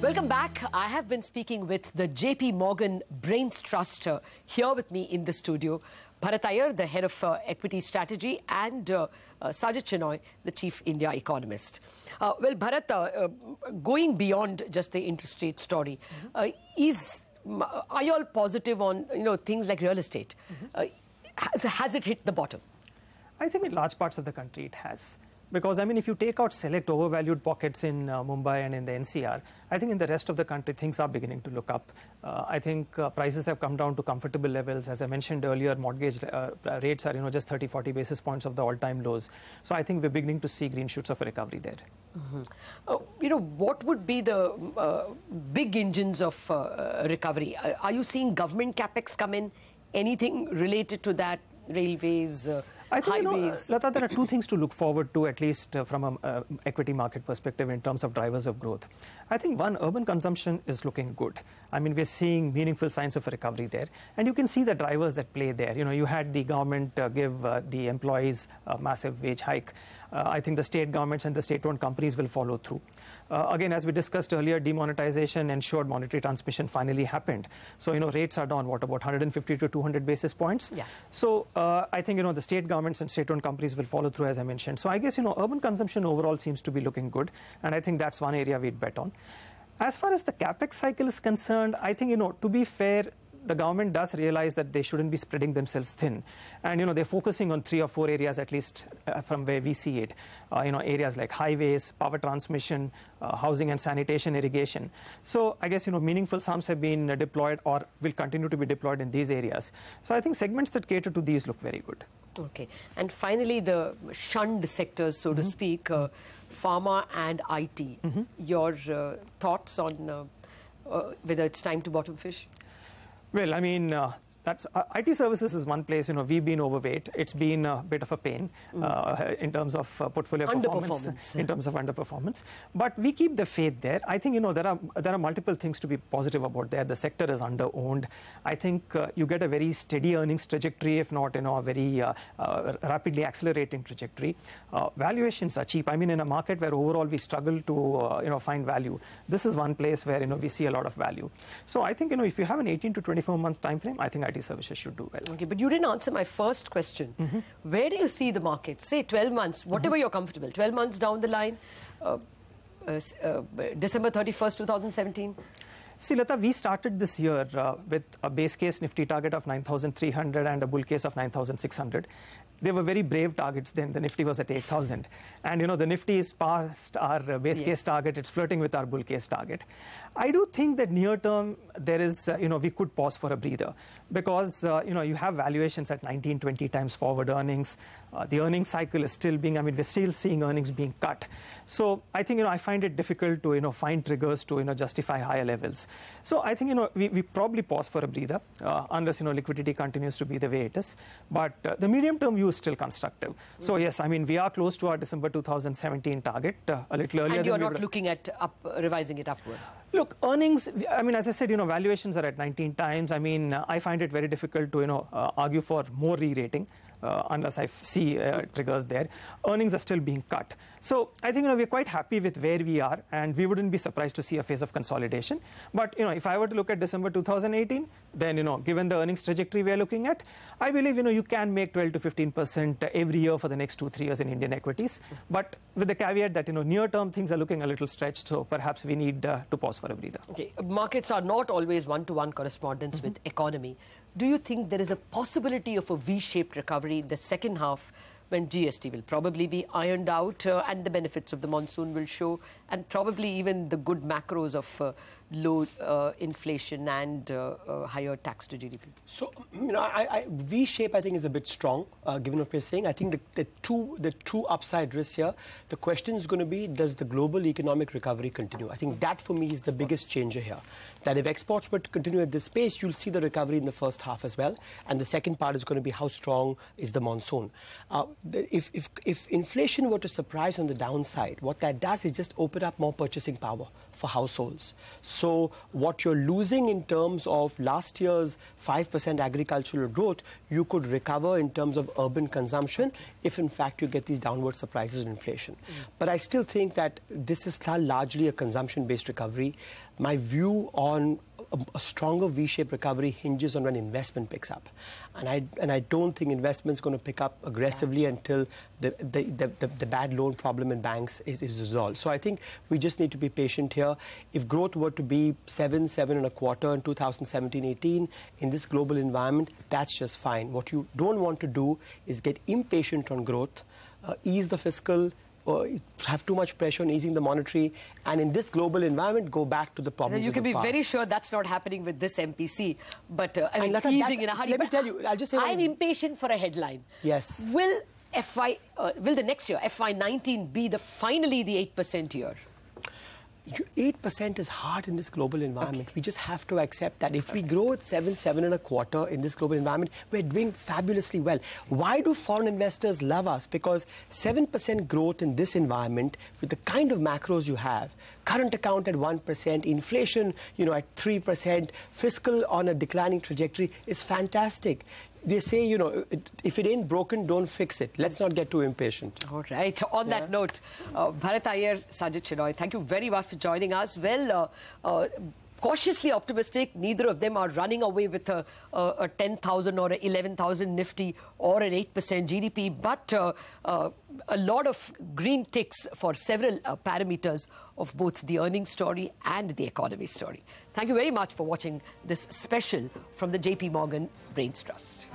Welcome back. I have been speaking with the JP Morgan Brains Trust here with me in the studio. Bharat Iyer, the head of equity strategy, and Sajid Chinoy, the chief India economist. Well, Bharat, going beyond just the interest rate story, are you all positive on things like real estate? Has it hit the bottom? I think in large parts of the country it has. Because, I mean, if you take out select overvalued pockets in Mumbai and in the NCR, I think in the rest of the country, things are beginning to look up. I think prices have come down to comfortable levels. As I mentioned earlier, mortgage rates are, just 30, 40 basis points of the all-time lows. So I think we're beginning to see green shoots of a recovery there. What would be the big engines of recovery? Are you seeing government capex come in? Anything related to that? Railways, I think, highways? Lata, there are two things to look forward to, at least from an equity market perspective in terms of drivers of growth. I think, one, urban consumption is looking good. I mean, we're seeing meaningful signs of a recovery there. And you can see the drivers that play there. You had the government give the employees a massive wage hike. I think the state governments and the state-owned companies will follow through. Again, as we discussed earlier, demonetization ensured monetary transmission finally happened. So, rates are down, what, about 150 to 200 basis points? Yeah. So, I think, the state governments and state-owned companies will follow through, as I mentioned. So, I guess, urban consumption overall seems to be looking good. And I think that's one area we'd bet on. As far as the capex cycle is concerned, I think, to be fair, the government does realize that they shouldn't be spreading themselves thin. And, they're focusing on 3 or 4 areas, at least from where we see it. Areas like highways, power transmission, housing and sanitation, irrigation. So I guess, meaningful sums have been deployed or will continue to be deployed in these areas. So I think segments that cater to these look very good. Okay. And finally, the shunned sectors, so to speak, pharma and IT. Your thoughts on whether it's time to bottom fish? Well, I mean, that's IT services is one place, we've been overweight. It's been a bit of a pain in terms of portfolio performance, in terms of underperformance. But we keep the faith there. I think, there are multiple things to be positive about there. The sector is under-owned. I think you get a very steady earnings trajectory, if not, a very rapidly accelerating trajectory. Valuations are cheap. I mean, in a market where overall we struggle to, find value, this is one place where, we see a lot of value. So I think, if you have an 18 to 24 month time frame, I think IT services should do well. Okay, but you didn't answer my first question. Where do you see the market? Say 12 months, whatever you're comfortable, 12 months down the line, December 31st, 2017? See, Lata, we started this year with a base case Nifty target of 9,300 and a bull case of 9,600. They were very brave targets then. The Nifty was at 8,000. And, the Nifty is past our base case target. It's flirting with our bull case target. I do think that near term, there is, we could pause for a breather because, you have valuations at 19, 20 times forward earnings. The earnings cycle is still being, we're still seeing earnings being cut. So I think, I find it difficult to, find triggers to, justify higher levels. So I think, we probably pause for a breather unless, liquidity continues to be the way it is. But the medium term view is still constructive. So yes, we are close to our December 2017 target a little earlier. And you're not looking at revising it upward? Look, earnings, as I said, valuations are at 19 times. I find it very difficult to, argue for more re-rating. Unless I see triggers there. Earnings are still being cut. So I think we're quite happy with where we are, and we wouldn't be surprised to see a phase of consolidation. But if I were to look at December 2018, then given the earnings trajectory we're looking at, I believe you can make 12 to 15% every year for the next 2-3 years in Indian equities. But with the caveat that near term things are looking a little stretched, so perhaps we need to pause for a breather. Okay, markets are not always one-to-one correspondence with economy. Do you think there is a possibility of a V-shaped recovery in the second half when GST will probably be ironed out and the benefits of the monsoon will show, and probably even the good macros of low inflation and higher tax to GDP? So, V-shape I think is a bit strong, given what we're saying. I think the two upside risks here, the question is going to be, does the global economic recovery continue? I think that for me is the biggest changer here. That if exports were to continue at this pace, you'll see the recovery in the first half as well. And the second part is going to be how strong is the monsoon. If inflation were to surprise on the downside, what that does is just open up more purchasing power for households. So what you're losing in terms of last year's 5% agricultural growth, you could recover in terms of urban consumption if in fact you get these downward surprises in inflation. But I still think that this is largely a consumption-based recovery. My view on a stronger V-shaped recovery hinges on when investment picks up. And I don't think investment's going to pick up aggressively until the bad loan problem in banks is resolved. So I think we just need to be patient here. If growth were to be 7.25 in 2017-18 in this global environment, that's just fine. What you don't want to do is get impatient on growth, ease the fiscal, or have too much pressure on easing the monetary, and in this global environment, go back to the problems You can be past. very sure that's not happening with this MPC. But I mean, Lata, easing in a hurry. let me tell you, I'll just say I'm impatient for a headline. Yes. Will the next year, FY19, be finally the 8% year? 8% is hard in this global environment. We just have to accept that. If we grow at 7.25 in this global environment, we're doing fabulously well. Why do foreign investors love us? Because 7% growth in this environment, with the kind of macros you have, current account at 1%, inflation, at 3%, fiscal on a declining trajectory, is fantastic. They say, if it ain't broken, don't fix it. Let's not get too impatient. All right. On that note, Bharat Iyer, Sajid Shenoy, thank you very much for joining us. Well, cautiously optimistic. Neither of them are running away with a 10,000 or 11,000 Nifty or an 8% GDP, but a lot of green ticks for several parameters of both the earnings story and the economy story. Thank you very much for watching this special from the JP Morgan Brains Trust.